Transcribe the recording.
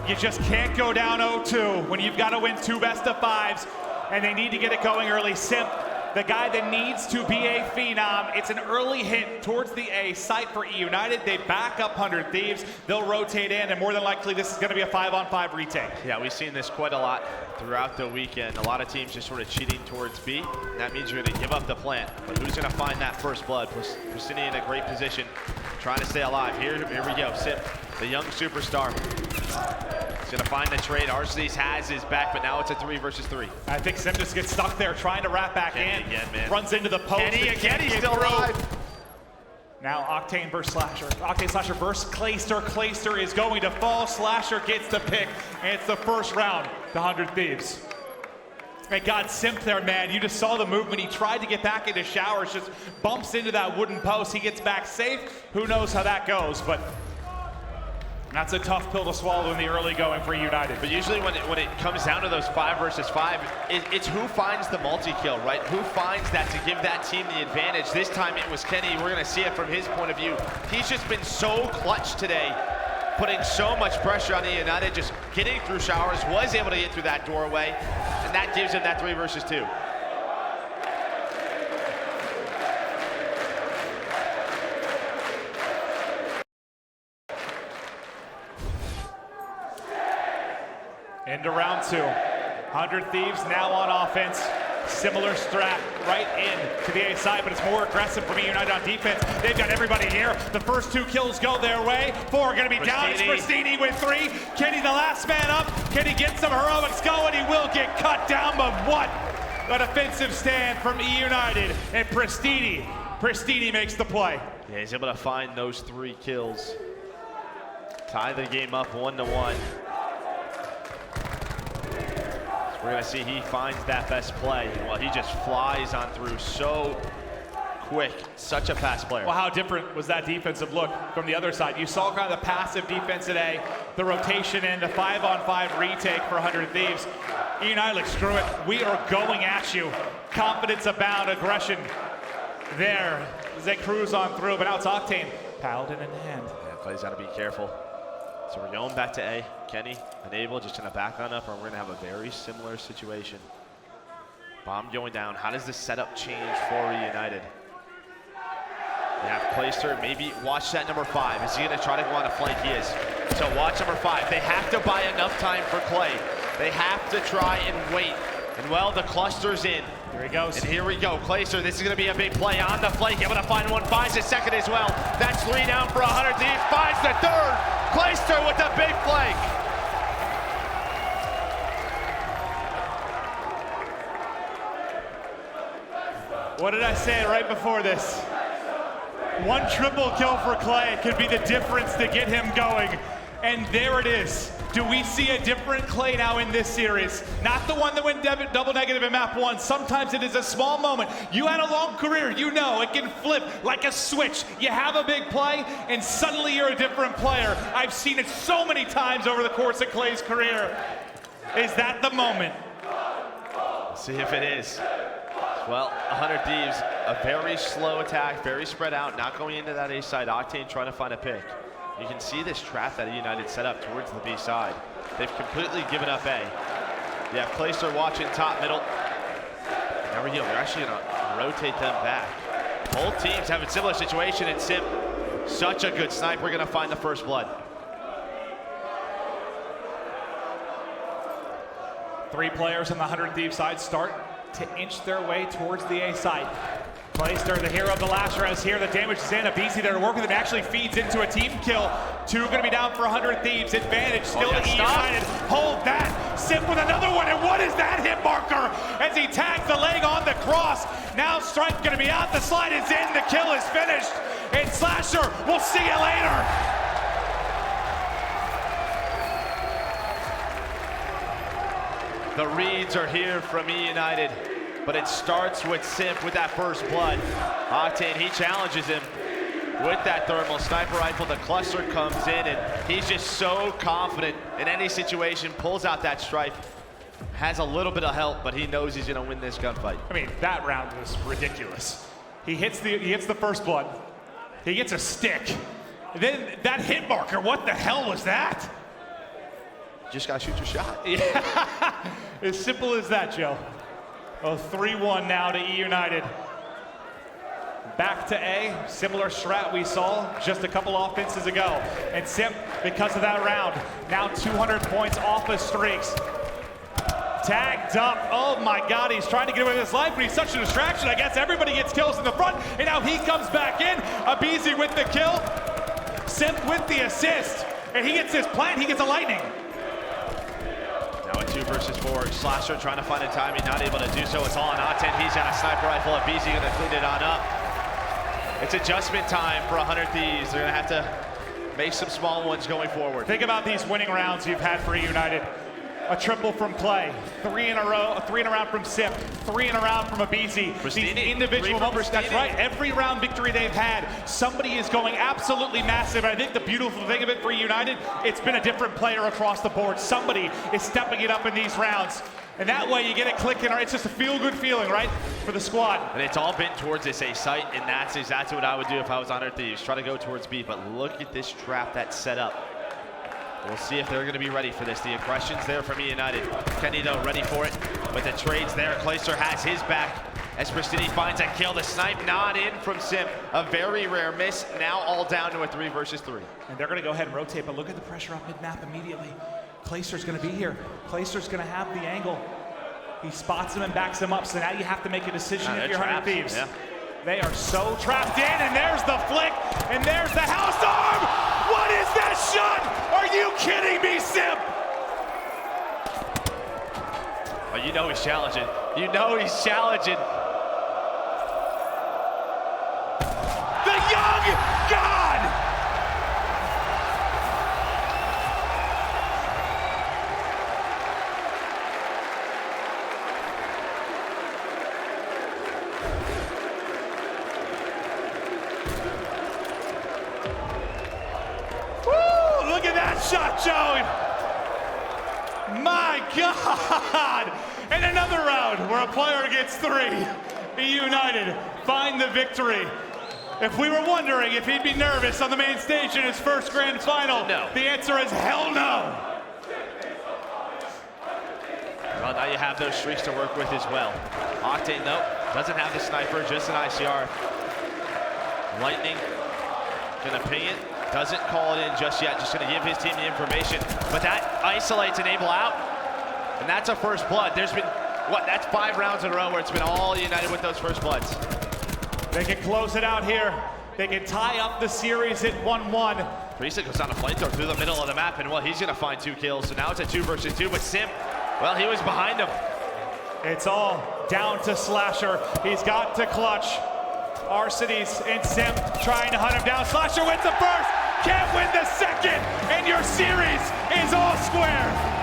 You just can't go down 0-2 when you've got to win 2 best-of-5s, and they need to get it going early. Simp, the guy that needs to be a phenom. It's an early hit towards the A site for eUnited. They back up 100 Thieves. They'll rotate in, and more than likely this is going to be a 5-on-5 retake. Yeah, we've seen this quite a lot throughout the weekend. A lot of teams just sort of cheating towards B. That means you're going to give up the plant. But who's going to find that first blood? Pristini in a great position, trying to stay alive. Here we go. Simp, the young superstar. He's going to find the trade. Arcelise has his back, but now it's a 3 versus 3. I think Sim just gets stuck there trying to wrap back Kenny in. again, man. Runs into the post. Kenny again, he's still alive. Now Octane versus Slasher. Octane Slasher versus Clayster. Clayster is going to fall. Slasher gets the pick, and it's the first round, the 100 Thieves. Thank God, Simp there, man. You just saw the movement. He tried to get back into showers, just bumps into that wooden post. He gets back safe. Who knows how that goes, but that's a tough pill to swallow in the early going for eUnited. But usually when it comes down to those 5 versus 5, it's who finds the multi-kill, right? Who finds that to give that team the advantage. This time it was Kenny. We're going to see it from his point of view. He's just been so clutch today, putting so much pressure on eUnited, just getting through showers, was able to get through that doorway, and that gives him that 3 versus 2. Into round 2. 100 Thieves now on offense. Similar strat right in to the A side, but it's more aggressive from eUnited on defense. They've got everybody here. The first 2 kills go their way. 4 are going to be down. It's Pristini with 3. Kenny the last man up. Kenny gets some heroics going. He will get cut down, but what a defensive stand from eUnited. And Pristini makes the play. Yeah, he's able to find those 3 kills. Tie the game up 1-1. We're going to see he finds that best play. Well, he just flies on through so quick. Such a fast player. Well, how different was that defensive look from the other side? You saw kind of the passive defense today, the rotation in, the 5-on-5 retake for 100 Thieves. eUnited, like, screw it. We are going at you. Confidence abound, aggression there. They cruise on through, but now it's Octane. Paladin in hand. Yeah, Clay's got to be careful. So we're going back to A. Kenny, unable, just gonna back on up, or we're gonna have a very similar situation. Bomb going down. How does the setup change for eUnited? They have Clayster, maybe watch that number 5. Is he gonna try to go on a flank? He is. So watch number 5. They have to buy enough time for Clay. They have to try and wait. And well, the cluster's in. Here he goes. And here we go. Clayster, this is going to be a big play on the flank. Able to find one, finds his second as well. That's 3 down for 100. He finds the 3rd. Clayster with the big flank. What did I say right before this? 1 triple kill for Clay could be the difference to get him going. And there it is. Do we see a different Clay now in this series? Not the one that went double negative in map 1. Sometimes it is a small moment. You had a long career, you know it can flip like a switch. You have a big play, and suddenly you're a different player. I've seen it so many times over the course of Clay's career. Is that the moment? Let's see if it is. Well, 100 Thieves, a very slow attack, very spread out, not going into that A side. Octane trying to find a pick. You can see this trap that eUnited set up towards the B side. They've completely given up A. You have Clayster watching top middle. There we go. They're actually going to rotate them back. Both teams have a similar situation, and Simp, such a good sniper, going to find the first blood. 3 players on the 100 Thieves side start to inch their way towards the A side. Clayster, the hero of the last round, is here. The damage is in. Abisi there to work with it. Actually feeds into a team kill. 2 going to be down for 100 Thieves. Advantage still to eUnited. Hold that. Simp with another one. And what is that hit marker? As he tags the leg on the cross. Now Strike going to be out. The slide is in. The kill is finished. And Slasher, we'll see you later. The reads are here from eUnited, but it starts with Simp with that first blood. Octane, he challenges him with that thermal sniper rifle. The cluster comes in, and he's just so confident in any situation, pulls out that strike, has a little bit of help, but he knows he's gonna win this gunfight. I mean, that round was ridiculous. He hits the first blood. He gets a stick. And then that hit marker, what the hell was that? You just gotta shoot your shot. Yeah, as simple as that, Joe. Oh, 3-1 now to eUnited. Back to A, similar strat we saw just a couple offenses ago. And Simp, because of that round, now 200 points off of streaks. Tagged up, oh my God, he's trying to get away with his life, but he's such a distraction. I guess everybody gets kills in the front, and now he comes back in. Abizi with the kill, Simp with the assist, and he gets his plant, he gets a lightning. Now a 2 versus 4, Slasher trying to find a timing, not able to do so. It's all on Octane, he's got a sniper rifle. Abizi gonna clean it on up. It's adjustment time for 100 Thieves. They're gonna have to make some small ones going forward. Think about these winning rounds you've had for eUnited. A triple from Clay, 3 in a row, 3 in a round from Simp, 3 in a round from Abizi. These individual moments, that's right, every round victory they've had, somebody is going absolutely massive. I think the beautiful thing of it for eUnited, it's been a different player across the board. Somebody is stepping it up in these rounds. And that way you get it clicking, it's just a feel-good feeling, right, for the squad. And it's all been towards this A site, and that's exactly what I would do if I was 100 Thieves. Try to go towards B, but look at this trap that's set up. We'll see if they're going to be ready for this. The aggression's there from eUnited. Kenny, though, ready for it. But the trade's there. Clayster has his back as Pristini finds a kill. The snipe not in from Simp. A very rare miss. Now all down to a 3 versus 3. And they're going to go ahead and rotate, but look at the pressure up mid-map immediately. Clayster's going to be here. Clayster's going to have the angle. He spots him and backs him up, so now you have to make a decision if you're 100 Thieves. Yeah. They are so trapped in, and there's the flick, and there's the house arm! What is that shot? Are you kidding me, Simp? Oh, you know he's challenging. You know he's challenging. The young god! Woo! Look at that shot, Joey! My God! And another round where a player gets 3. eUnited find the victory. If we were wondering if he'd be nervous on the main stage in his first grand final, no. The answer is hell no. Well, now you have those streaks to work with as well. Octane, though, doesn't have the sniper, just an ICR. Lightning, gonna ping it. Doesn't call it in just yet, just gonna give his team the information. But that isolates Enable out, and that's a first blood. There's been, what, that's 5 rounds in a row where it's been all United with those first bloods. They can close it out here. They can tie up the series at 1-1. Priest goes down a flamethrower through the middle of the map, and well, he's gonna find 2 kills. So now it's a 2 versus 2, but Simp, well, he was behind him. It's all down to Slasher. He's got to clutch. Arcitys and Simp trying to hunt him down. Slasher wins the first, can't win the second, and your series is all square.